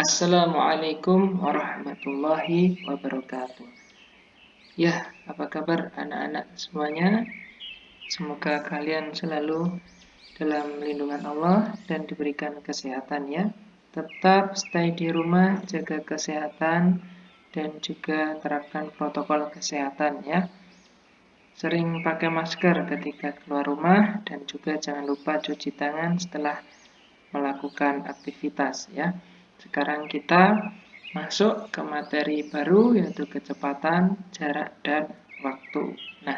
Assalamualaikum warahmatullahi wabarakatuh. Ya, apa kabar anak-anak semuanya? Semoga kalian selalu dalam lindungan Allah dan diberikan kesehatan ya. Tetap stay di rumah, jaga kesehatan dan juga terapkan protokol kesehatan ya. Sering pakai masker ketika keluar rumah dan juga jangan lupa cuci tangan setelah melakukan aktivitas ya. Sekarang kita masuk ke materi baru yaitu kecepatan, jarak, dan waktu. Nah,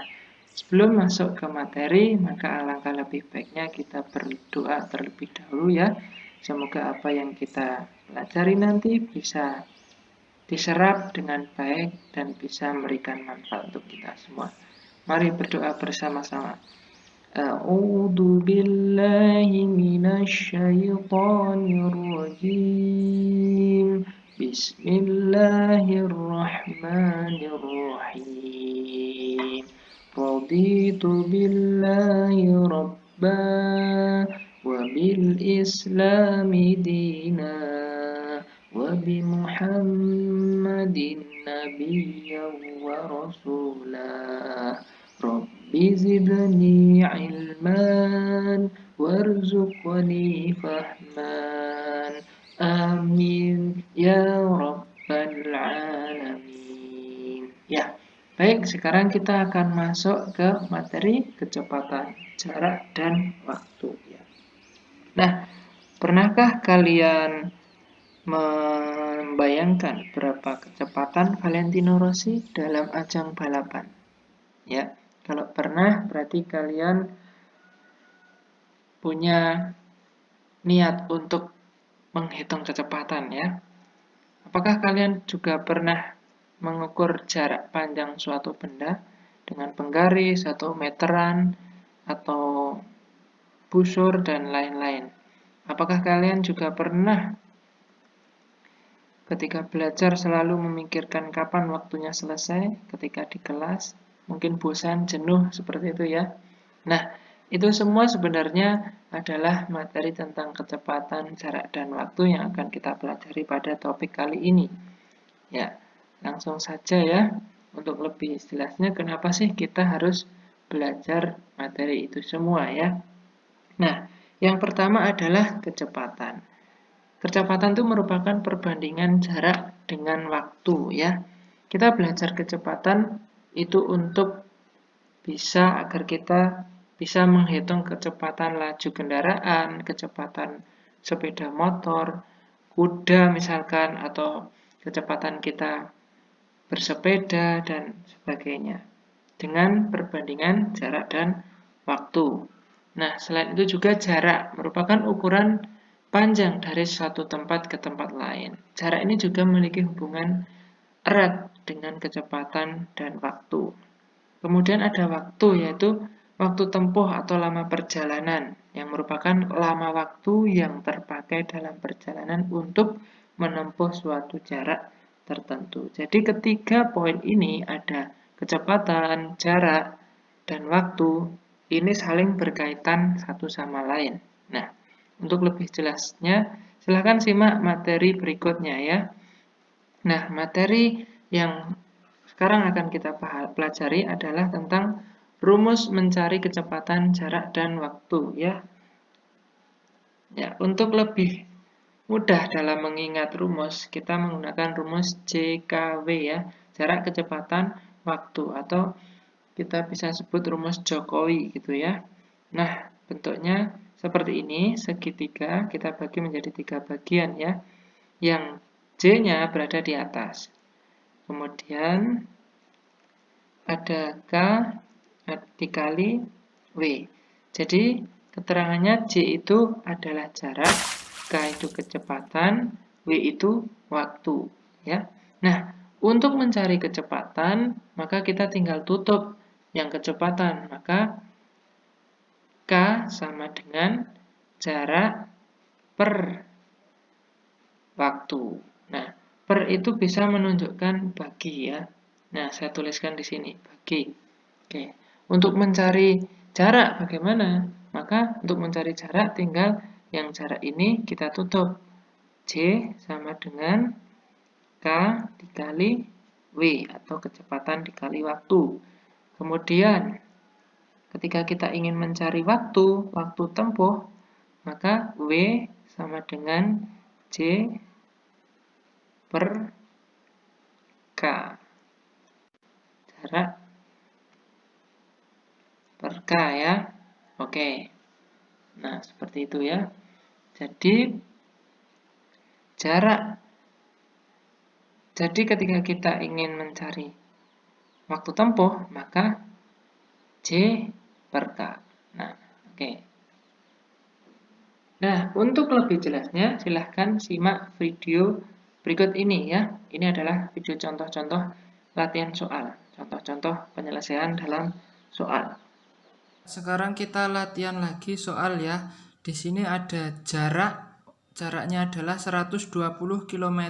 sebelum masuk ke materi, maka alangkah lebih baiknya kita berdoa terlebih dahulu ya. Semoga apa yang kita pelajari nanti bisa diserap dengan baik dan bisa memberikan manfaat untuk kita semua. Mari berdoa bersama-sama. A'udzu billahi minasyaitonir rajim. Bismillahirrahmanirrahim. Raditu billahi rabba wa bil islami dina wa bi Muhammadin nabiyyan wa rasulah. Rabbi zidni ilman warzuqni fahman. Amin ya rabbal alamin. Ya, baik, sekarang kita akan masuk ke materi kecepatan, jarak, dan waktu ya. Nah, pernahkah kalian membayangkan berapa kecepatan Valentino Rossi dalam ajang balapan? Ya, kalau pernah berarti kalian punya niat untuk menghitung kecepatan ya. Apakah kalian juga pernah mengukur jarak panjang suatu benda dengan penggaris atau meteran atau busur dan lain-lain? Apakah kalian juga pernah ketika belajar selalu memikirkan kapan waktunya selesai ketika di kelas? Mungkin bosan, jenuh, seperti itu ya. Nah, itu semua sebenarnya adalah materi tentang kecepatan, jarak, dan waktu yang akan kita pelajari pada topik kali ini. Ya, langsung saja ya. Untuk lebih jelasnya, kenapa sih kita harus belajar materi itu semua ya. Nah, yang pertama adalah kecepatan. Kecepatan itu merupakan perbandingan jarak dengan waktu ya. Kita belajar kecepatan itu untuk agar kita bisa menghitung kecepatan laju kendaraan, kecepatan sepeda motor, kuda misalkan, atau kecepatan kita bersepeda dan sebagainya dengan perbandingan jarak dan waktu. Nah, selain itu juga jarak merupakan ukuran panjang dari suatu tempat ke tempat lain. Jarak ini juga memiliki hubungan erat dengan kecepatan dan waktu. Kemudian ada waktu, yaitu waktu tempuh atau lama perjalanan, yang merupakan lama waktu yang terpakai dalam perjalanan untuk menempuh suatu jarak tertentu. Jadi ketiga poin ini ada kecepatan, jarak, dan waktu, ini saling berkaitan satu sama lain. Nah, untuk lebih jelasnya, silahkan simak materi berikutnya ya. Nah, materi yang sekarang akan kita pelajari adalah tentang rumus mencari kecepatan, jarak, dan waktu ya. Ya, untuk lebih mudah dalam mengingat rumus, kita menggunakan rumus JKW ya, jarak, kecepatan, waktu, atau kita bisa sebut rumus Jokowi gitu ya. Nah, bentuknya seperti ini, segitiga kita bagi menjadi 3 bagian ya. Yang J-nya berada di atas. Kemudian ada K dikali W. Jadi keterangannya J itu adalah jarak, K itu kecepatan, W itu waktu. Ya. Nah, untuk mencari kecepatan, maka kita tinggal tutup yang kecepatan. Maka K sama dengan jarak per waktu. Nah, per itu bisa menunjukkan bagi ya. Nah, saya tuliskan di sini, bagi. Oke. Untuk mencari jarak bagaimana? Maka untuk mencari jarak tinggal yang jarak ini kita tutup. J sama dengan K dikali W atau kecepatan dikali waktu. Kemudian ketika kita ingin mencari waktu tempuh, maka W sama dengan J per K. Jarak per K ya. Oke. Nah, seperti itu ya. Jadi ketika kita ingin mencari waktu tempuh, maka J per K. Nah, oke. Nah, untuk lebih jelasnya, silahkan simak video berikut ini ya. Ini adalah video contoh-contoh latihan soal. Contoh-contoh penyelesaian dalam soal. Sekarang kita latihan lagi soal ya. Di sini ada jaraknya adalah 120 km,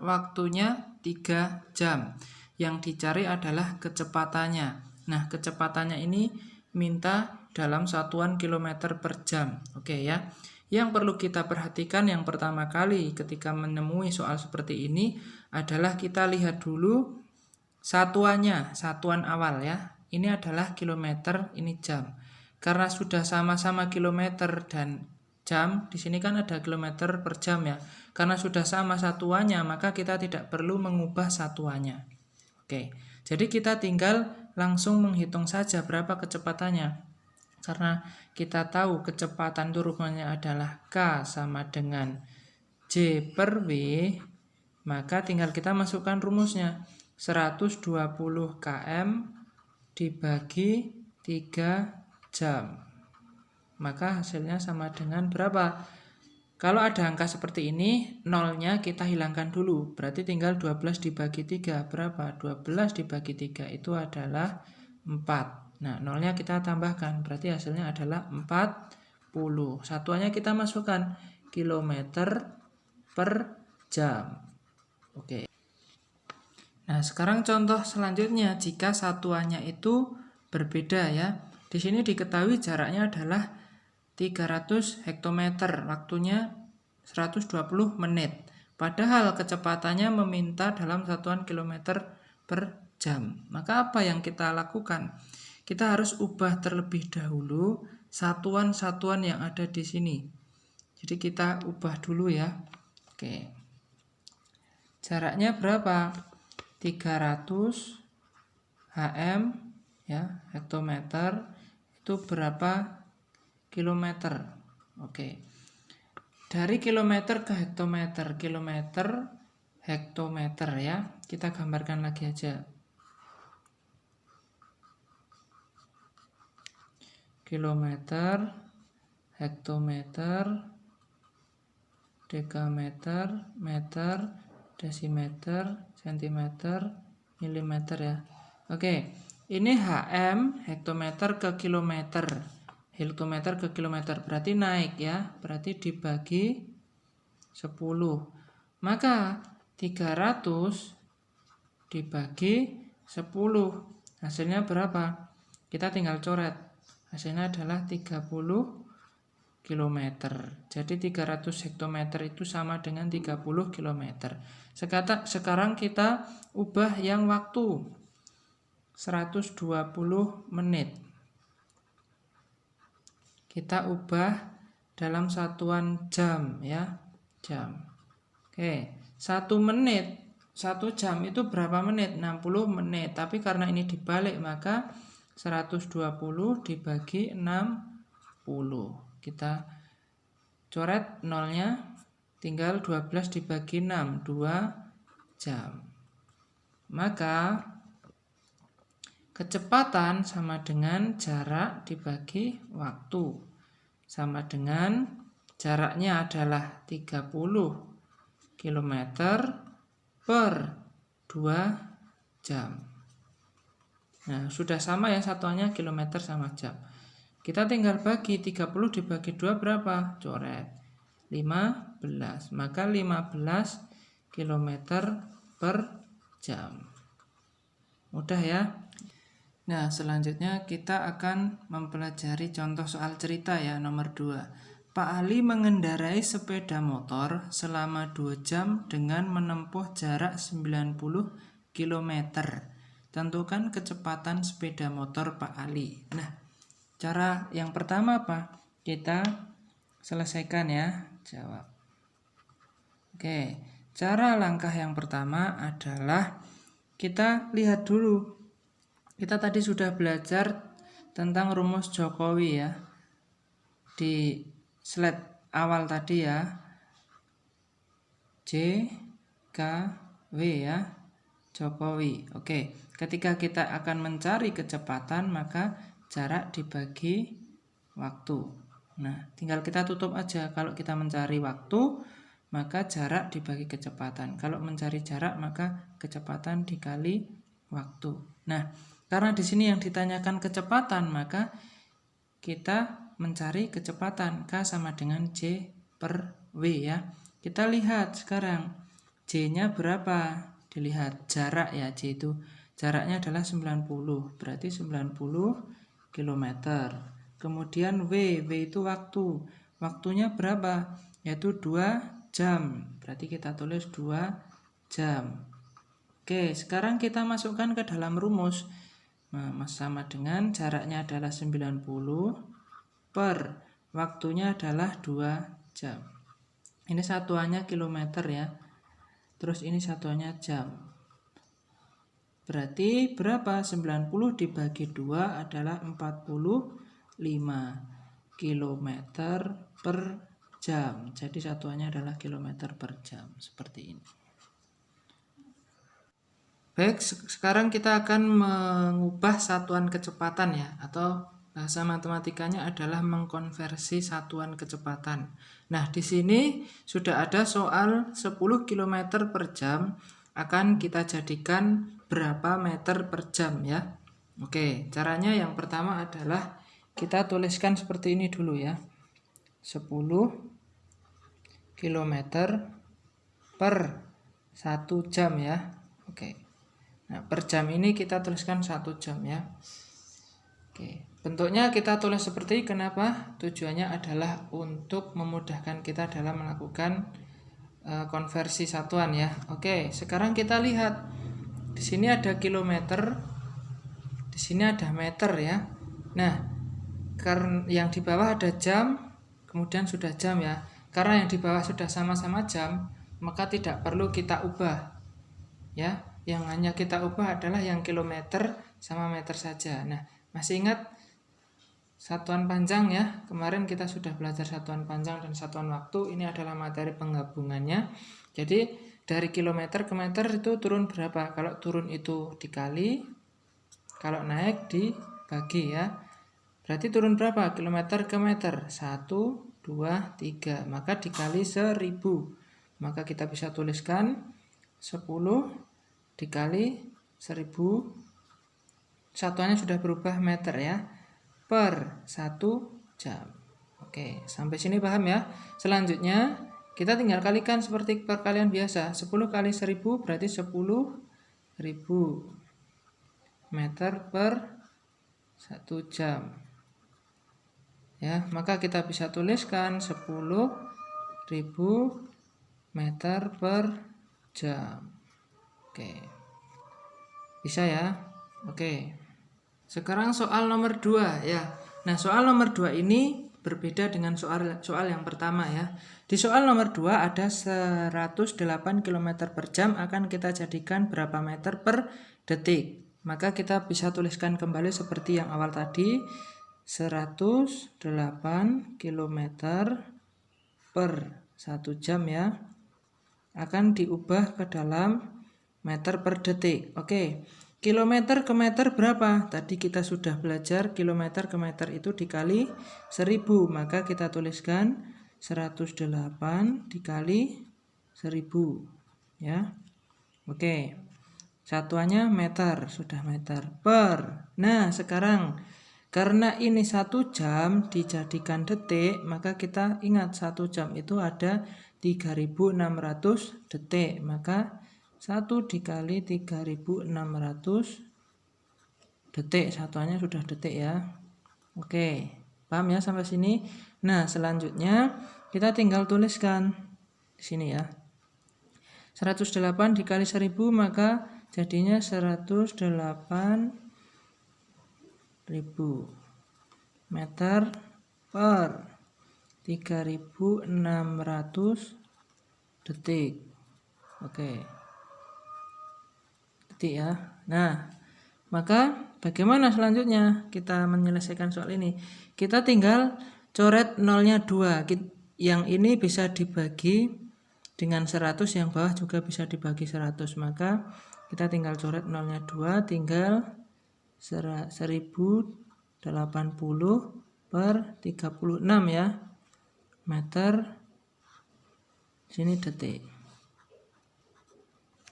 waktunya 3 jam. Yang dicari adalah kecepatannya. Nah, kecepatannya ini minta dalam satuan kilometer per jam. Oke ya. Yang perlu kita perhatikan yang pertama kali ketika menemui soal seperti ini adalah kita lihat dulu satuannya, satuan awal ya. Ini adalah kilometer, ini jam. Karena sudah sama-sama kilometer dan jam, di sini kan ada kilometer per jam ya. Karena sudah sama satuannya, maka kita tidak perlu mengubah satuannya. Oke, jadi kita tinggal langsung menghitung saja berapa kecepatannya. Karena kita tahu kecepatan itu rumusnya adalah K sama dengan J per W, maka tinggal kita masukkan rumusnya. 120 km dibagi 3 jam. Maka hasilnya sama dengan berapa? Kalau ada angka seperti ini, nolnya kita hilangkan dulu. Berarti tinggal 12 dibagi 3. Berapa? 12 dibagi 3 itu adalah 4. Nah, nolnya kita tambahkan. Berarti hasilnya adalah 40. Satuannya kita masukkan kilometer per jam. Oke. Nah, sekarang contoh selanjutnya, jika satuannya itu berbeda ya. Di sini diketahui jaraknya adalah 300 hektometer, waktunya 120 menit. Padahal kecepatannya meminta dalam satuan kilometer per jam. Maka apa yang kita lakukan? Kita harus ubah terlebih dahulu satuan-satuan yang ada di sini. Jadi kita ubah dulu ya. Oke. Jaraknya berapa? 300 HM ya, hektometer itu berapa kilometer? Oke. Dari kilometer ke hektometer, kilometer, hektometer ya. Kita gambarkan lagi aja. Kilometer, hektometer, dekameter, meter, desimeter, sentimeter, milimeter ya. Oke, ini HM, hektometer ke kilometer. Hektometer ke kilometer berarti naik ya, berarti dibagi 10. Maka 300 dibagi 10. Hasilnya berapa? Kita tinggal coret. Hasilnya adalah 30 km. Jadi 300 hektometer itu sama dengan 30 km. Sekarang kita ubah yang waktu 120 menit. Kita ubah dalam satuan jam ya, jam. Oke, 1 menit, 1 jam itu berapa menit? 60 menit. Tapi karena ini dibalik maka 120 dibagi 60. Kita coret nolnya, tinggal 12 dibagi 6, 2 jam. Maka kecepatan sama dengan jarak dibagi waktu. Sama dengan jaraknya adalah 30 km per 2 jam. Nah, sudah sama ya satuannya kilometer sama jam. Kita tinggal bagi 30 dibagi 2 berapa? Coret 15. Maka 15 km per jam. Mudah ya. Nah, selanjutnya kita akan mempelajari contoh soal cerita ya, nomor 2. Pak Ali mengendarai sepeda motor selama 2 jam dengan menempuh jarak 90 km. Tentukan kecepatan sepeda motor Pak Ali. Nah, cara yang pertama apa? Kita selesaikan ya, jawab. Oke, cara langkah yang pertama adalah kita lihat dulu. Kita tadi sudah belajar tentang rumus Jokowi ya. Di slide awal tadi ya, J, K, W ya, Jokowi. Oke, ketika kita akan mencari kecepatan, maka jarak dibagi waktu. Nah, tinggal kita tutup aja. Kalau kita mencari waktu, maka jarak dibagi kecepatan. Kalau mencari jarak, maka kecepatan dikali waktu. Nah, karena di sini yang ditanyakan kecepatan, maka kita mencari kecepatan. K sama dengan J per W ya. Kita lihat sekarang J-nya berapa? Dilihat jarak ya, J itu jaraknya adalah 90, berarti 90 km. Kemudian W itu waktu. Waktunya berapa? Yaitu 2 jam. Berarti kita tulis 2 jam. Oke, sekarang kita masukkan ke dalam rumus. Nah, sama dengan jaraknya adalah 90 per waktunya adalah 2 jam. Ini satuannya kilometer ya. Terus ini satuannya jam. Berarti berapa? 90 dibagi 2 adalah 45 km per jam. Jadi satuannya adalah kilometer per jam. Seperti ini. Baik, sekarang kita akan mengubah satuan kecepatan ya, atau bahasa matematikanya adalah mengkonversi satuan kecepatan. Nah, di sini sudah ada soal 10 km per jam akan kita jadikan berapa meter per jam ya. Oke, caranya yang pertama adalah kita tuliskan seperti ini dulu ya. 10 km per 1 jam ya. Oke. Nah, per jam ini kita tuliskan 1 jam ya. Oke, bentuknya kita tulis seperti kenapa? Tujuannya adalah untuk memudahkan kita dalam melakukan konversi satuan ya. Oke, sekarang kita lihat. Di sini ada kilometer, di sini ada meter ya. Nah, karena yang di bawah ada jam, kemudian sudah jam ya. Karena yang di bawah sudah sama-sama jam, maka tidak perlu kita ubah ya. Yang hanya kita ubah adalah yang kilometer sama meter saja. Nah, masih ingat satuan panjang ya? Kemarin kita sudah belajar satuan panjang dan satuan waktu. Ini adalah materi penggabungannya. Jadi dari kilometer ke meter itu turun berapa? Kalau turun itu dikali, kalau naik dibagi ya. Berarti turun berapa? Kilometer ke meter. 1, 2, 3. Maka dikali 1000. Maka kita bisa tuliskan 10 dikali 1000, satuannya sudah berubah meter ya, per 1 jam. Oke, sampai sini paham ya. Selanjutnya kita tinggal kalikan seperti perkalian biasa. 10 kali 1000 berarti 10.000 meter per 1 jam ya. Maka kita bisa tuliskan 10.000 meter per jam. Oke, bisa ya. Oke, sekarang soal nomor 2 ya. Nah, soal nomor 2 ini berbeda dengan soal yang pertama ya. Di soal nomor 2 ada 108 km per jam akan kita jadikan berapa meter per detik. Maka kita bisa tuliskan kembali seperti yang awal tadi. 108 km per 1 jam ya. Akan diubah ke dalam meter per detik. Oke, kilometer ke meter berapa? Tadi kita sudah belajar kilometer ke meter itu dikali 1000. Maka kita tuliskan 108 dikali 1000 ya. Oke, satuannya meter, sudah meter per. Nah, sekarang karena ini 1 jam dijadikan detik, maka kita ingat 1 jam itu ada 3600 detik. Maka 1 dikali 3600 detik, satuannya sudah detik ya. Oke, Paham ya sampai sini? Nah, selanjutnya kita tinggal tuliskan di sini ya. 108 dikali 1000 maka jadinya 108.000 meter per 3600 detik. Oke. Detik ya. Nah, maka bagaimana selanjutnya kita menyelesaikan soal ini? Kita tinggal coret nolnya 2. Yang ini bisa dibagi dengan 100, yang bawah juga bisa dibagi 100. Maka kita tinggal coret nolnya 2, tinggal 1080 per 36 ya. Meter sini detik.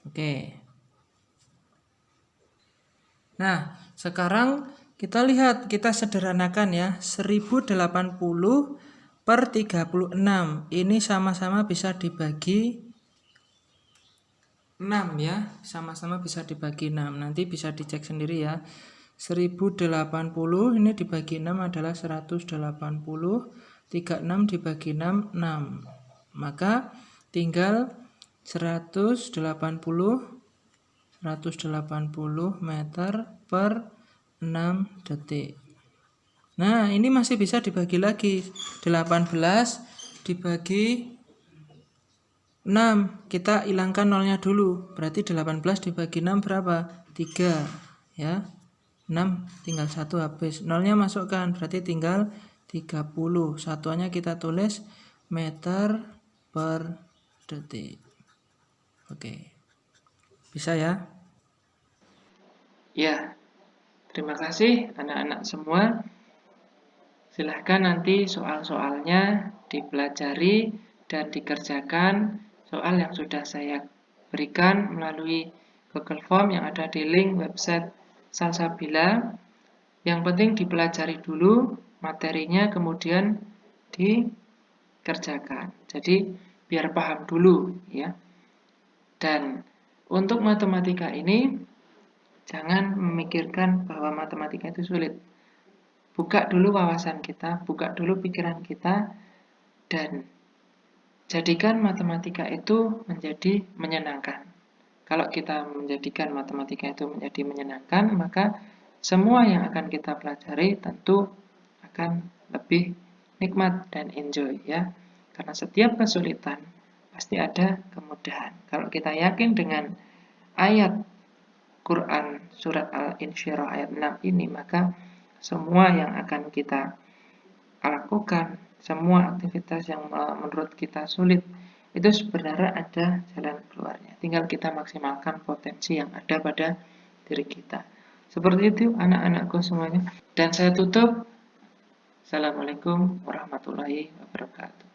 Oke. Nah, sekarang kita lihat, kita sederhanakan ya. 1080 per 36. Ini sama-sama bisa dibagi 6 ya. Sama-sama bisa dibagi 6. Nanti bisa dicek sendiri ya. 1080 ini dibagi 6 adalah 180. 36 dibagi 6, 6. Maka tinggal 180 meter per 6 detik. Nah, ini masih bisa dibagi lagi. 18 dibagi 6. Kita hilangkan nolnya dulu. Berarti 18 dibagi 6 berapa? 3. Ya. 6 tinggal 1 habis. Nolnya masukkan. Berarti tinggal 30. Satuannya kita tulis meter per detik. Oke. Bisa ya? Ya, terima kasih anak-anak semua. Silahkan nanti soal-soalnya dipelajari dan dikerjakan soal yang sudah saya berikan melalui Google Form yang ada di link website Salsabila. Yang penting dipelajari dulu materinya, kemudian dikerjakan. Jadi biar paham dulu ya. Dan untuk matematika ini jangan memikirkan bahwa matematika itu sulit. Buka dulu wawasan kita, buka dulu pikiran kita, dan jadikan matematika itu menjadi menyenangkan. Kalau kita menjadikan matematika itu menjadi menyenangkan, maka semua yang akan kita pelajari tentu akan lebih nikmat dan enjoy ya. Karena setiap kesulitan pasti ada kemudahan. Kalau kita yakin dengan ayat Quran surat Al-Insyirah ayat 6 ini, maka semua yang akan kita lakukan, semua aktivitas yang menurut kita sulit, itu sebenarnya ada jalan keluarnya. Tinggal kita maksimalkan potensi yang ada pada diri kita. Seperti itu anak-anakku semuanya. Dan saya tutup. Assalamualaikum warahmatullahi wabarakatuh.